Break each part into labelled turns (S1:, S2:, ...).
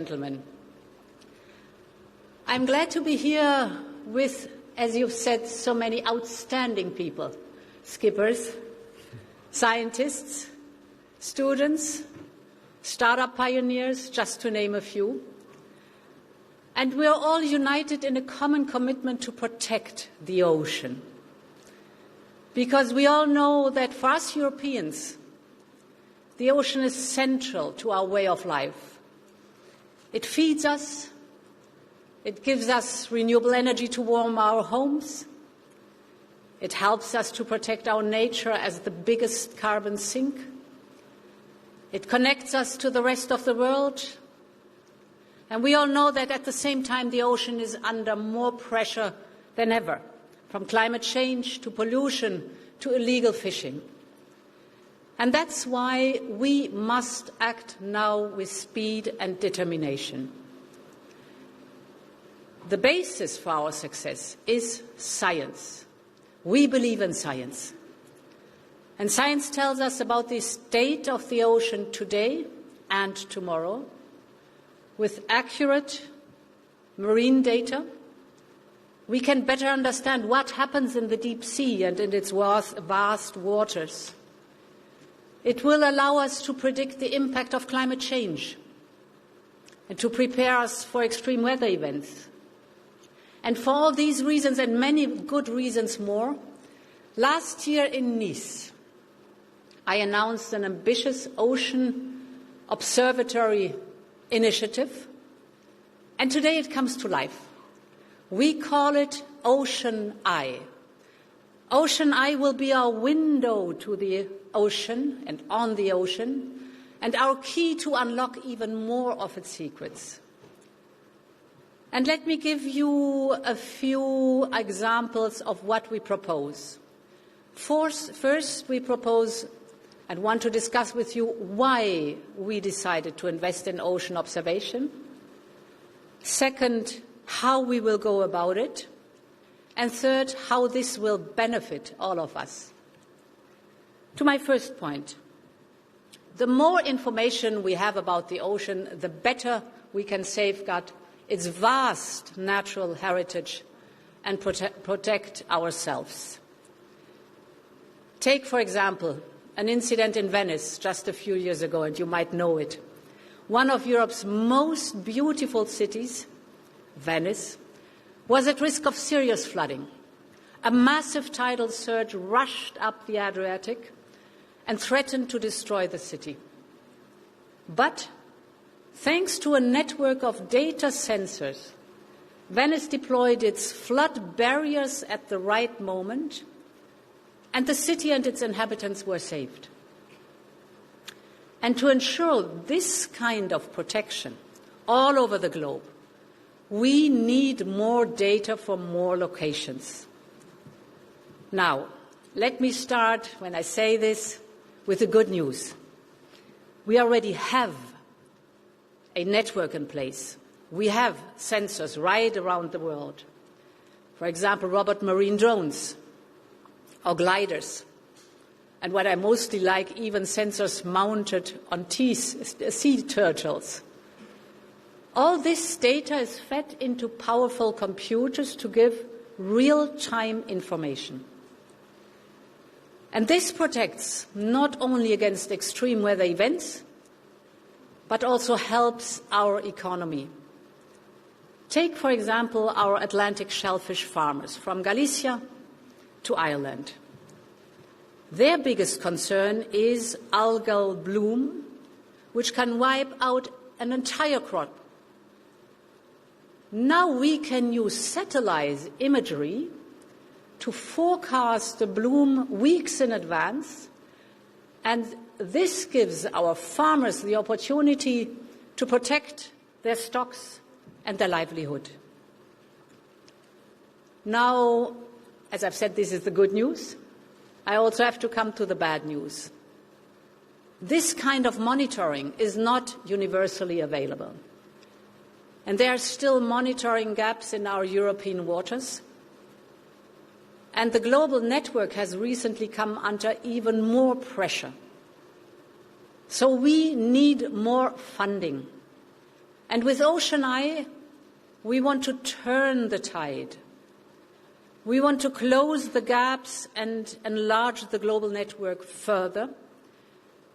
S1: Gentlemen, I'm glad to be here with, as you've said, so many outstanding people, skippers, scientists, students, startup pioneers, just to name a few. And we are all united in a common commitment to protect the ocean. Because we all know that for us Europeans, the ocean is central to our way of life. It feeds us, it gives us renewable energy to warm our homes, it helps us to protect our nature as the biggest carbon sink, it connects us to the rest of the world, and we all know that at the same time the ocean is under more pressure than ever, from climate change to pollution to illegal fishing. And that's why we must act now with speed and determination. The basis for our success is science. We believe in science. And science tells us about the state of the ocean today and tomorrow. With accurate marine data, we can better understand what happens in the deep sea and in its vast waters. It will allow us to predict the impact of climate change and to prepare us for extreme weather events. And for all these reasons and many good reasons more, last year in Nice, I announced an ambitious ocean observatory initiative, and today it comes to life. We call it OceanEye. OceanEye will be our window to the ocean and on the ocean, and our key to unlock even more of its secrets. And let me give you a few examples of what we propose. First, we propose and want to discuss with you why we decided to invest in ocean observation. Second, how we will go about it. And third, how this will benefit all of us. To my first point, the more information we have about the ocean, the better we can safeguard its vast natural heritage and protect ourselves. Take, for example, an incident in Venice just a few years ago, and you might know it. One of Europe's most beautiful cities, Venice, was at risk of serious flooding. A massive tidal surge rushed up the Adriatic and threatened to destroy the city. But thanks to a network of data sensors, Venice deployed its flood barriers at the right moment, and the city and its inhabitants were saved. And to ensure this kind of protection all over the globe, we need more data from more locations. Now, let me start, when I say this, with the good news. We already have a network in place. We have sensors right around the world. For example, robot marine drones or gliders. And what I mostly like, even sensors mounted on sea turtles. All this data is fed into powerful computers to give real-time information. And this protects not only against extreme weather events, but also helps our economy. Take, for example, our Atlantic shellfish farmers from Galicia to Ireland. Their biggest concern is algal bloom, which can wipe out an entire crop. Now we can use satellite imagery to forecast the bloom weeks in advance, and this gives our farmers the opportunity to protect their stocks and their livelihood. Now, as I've said, this is the good news. I also have to come to the bad news. This kind of monitoring is not universally available. And there are still monitoring gaps in our European waters. And the global network has recently come under even more pressure. So we need more funding. And with OceanEye, we want to turn the tide. We want to close the gaps and enlarge the global network further,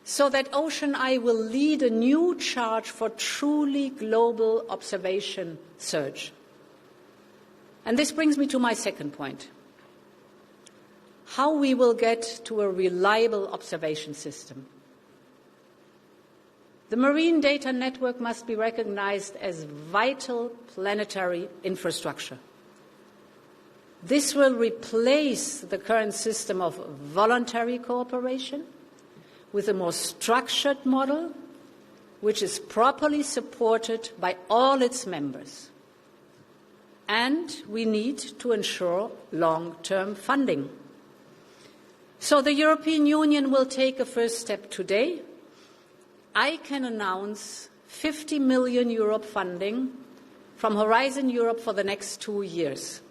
S1: so that OceanEye will lead a new charge for truly global observation search. And this brings me to my second point: how we will get to a reliable observation system. The marine data network must be recognized as vital planetary infrastructure. This will replace the current system of voluntary cooperation with a more structured model, which is properly supported by all its members. And we need to ensure long-term funding. So the European Union will take a first step today. I can announce 50 million euro funding from Horizon Europe for the next 2 years.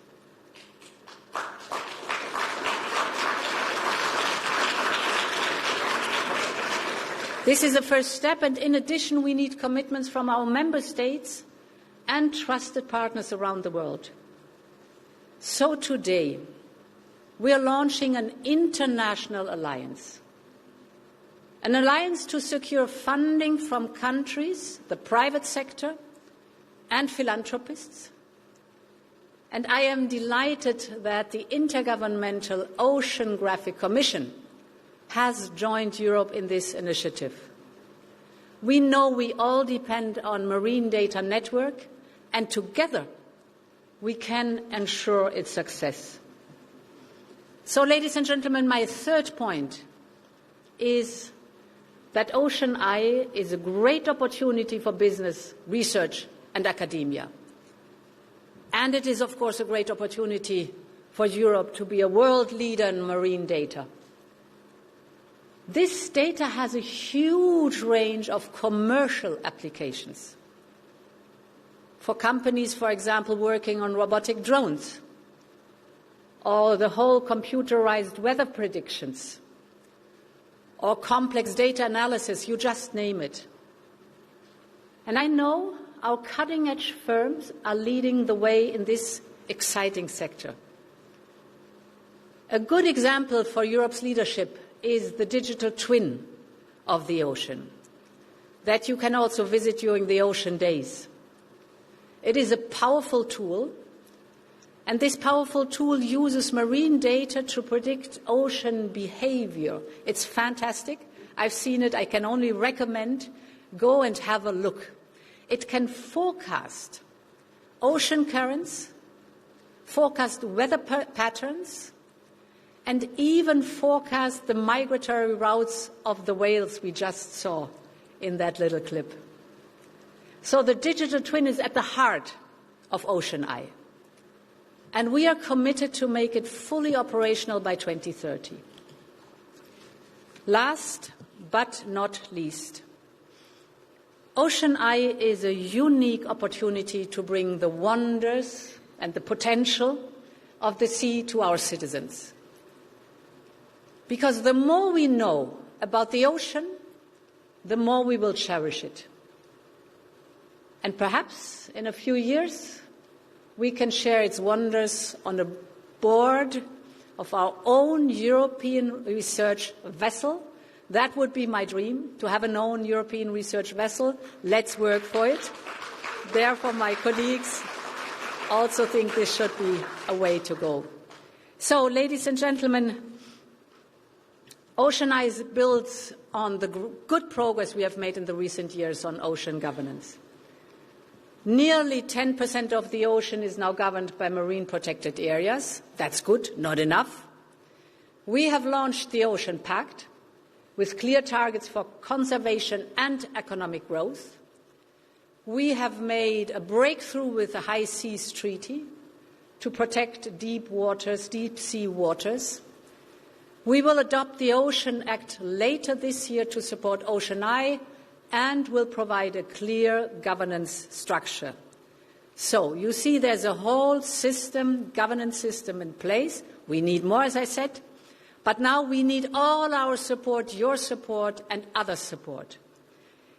S1: This is a first step, and in addition, we need commitments from our member states and trusted partners around the world. So today, we are launching an international alliance. An alliance to secure funding from countries, the private sector, and philanthropists. And I am delighted that the Intergovernmental Oceanographic Commission has joined Europe in this initiative. We know we all depend on marine data network, and together we can ensure its success. So, ladies and gentlemen, my third point is that OceanEye is a great opportunity for business, research and academia. And it is, of course, a great opportunity for Europe to be a world leader in marine data. This data has a huge range of commercial applications. For companies, for example, working on robotic drones, or the whole computerized weather predictions, or complex data analysis, you just name it. And I know our cutting-edge firms are leading the way in this exciting sector. A good example for Europe's leadership is the digital twin of the ocean that you can also visit during the Ocean Days. It is a powerful tool, and this powerful tool uses marine data to predict ocean behavior. It's fantastic. I've seen it. I can only recommend. Go and have a look. It can forecast ocean currents, forecast weather patterns, and even forecast the migratory routes of the whales we just saw in that little clip. So the digital twin is at the heart of OceanEye. And we are committed to make it fully operational by 2030. Last but not least, OceanEye is a unique opportunity to bring the wonders and the potential of the sea to our citizens. Because the more we know about the ocean, the more we will cherish it. And perhaps in a few years, we can share its wonders on a board of our own European research vessel. That would be my dream, to have an own European research vessel. Let's work for it. Therefore, my colleagues also think this should be a way to go. So, ladies and gentlemen, OceanEye builds on the good progress we have made in the recent years on ocean governance. Nearly 10% of the ocean is now governed by marine protected areas. That's good, not enough. We have launched the Ocean Pact with clear targets for conservation and economic growth. We have made a breakthrough with the High Seas Treaty to protect deep sea waters. We will adopt the Ocean Act later this year to support OceanEye and will provide a clear governance structure. So, you see there's a whole system, governance system in place. We need more, as I said, but now we need all our support, your support and other support.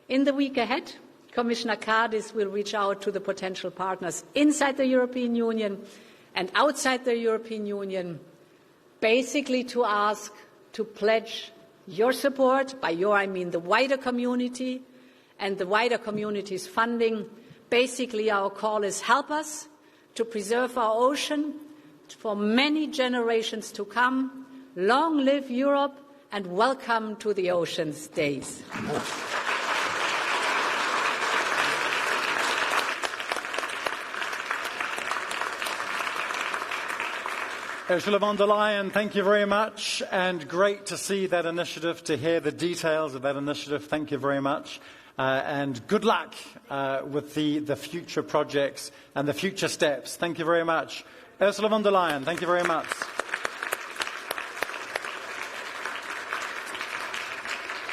S1: In the week ahead, Commissioner Cardis will reach out to the potential partners inside the European Union and outside the European Union, basically to ask to pledge your support. By your, I mean the wider community and the wider community's funding. Basically, our call is help us to preserve our ocean for many generations to come. Long live Europe and welcome to the Oceans Days.
S2: Ursula von der Leyen, thank you very much, and great to see that initiative, to hear the details of that initiative. Thank you very much, and good luck with the future projects and the future steps. Thank you very much. Ursula von der Leyen, thank you very much.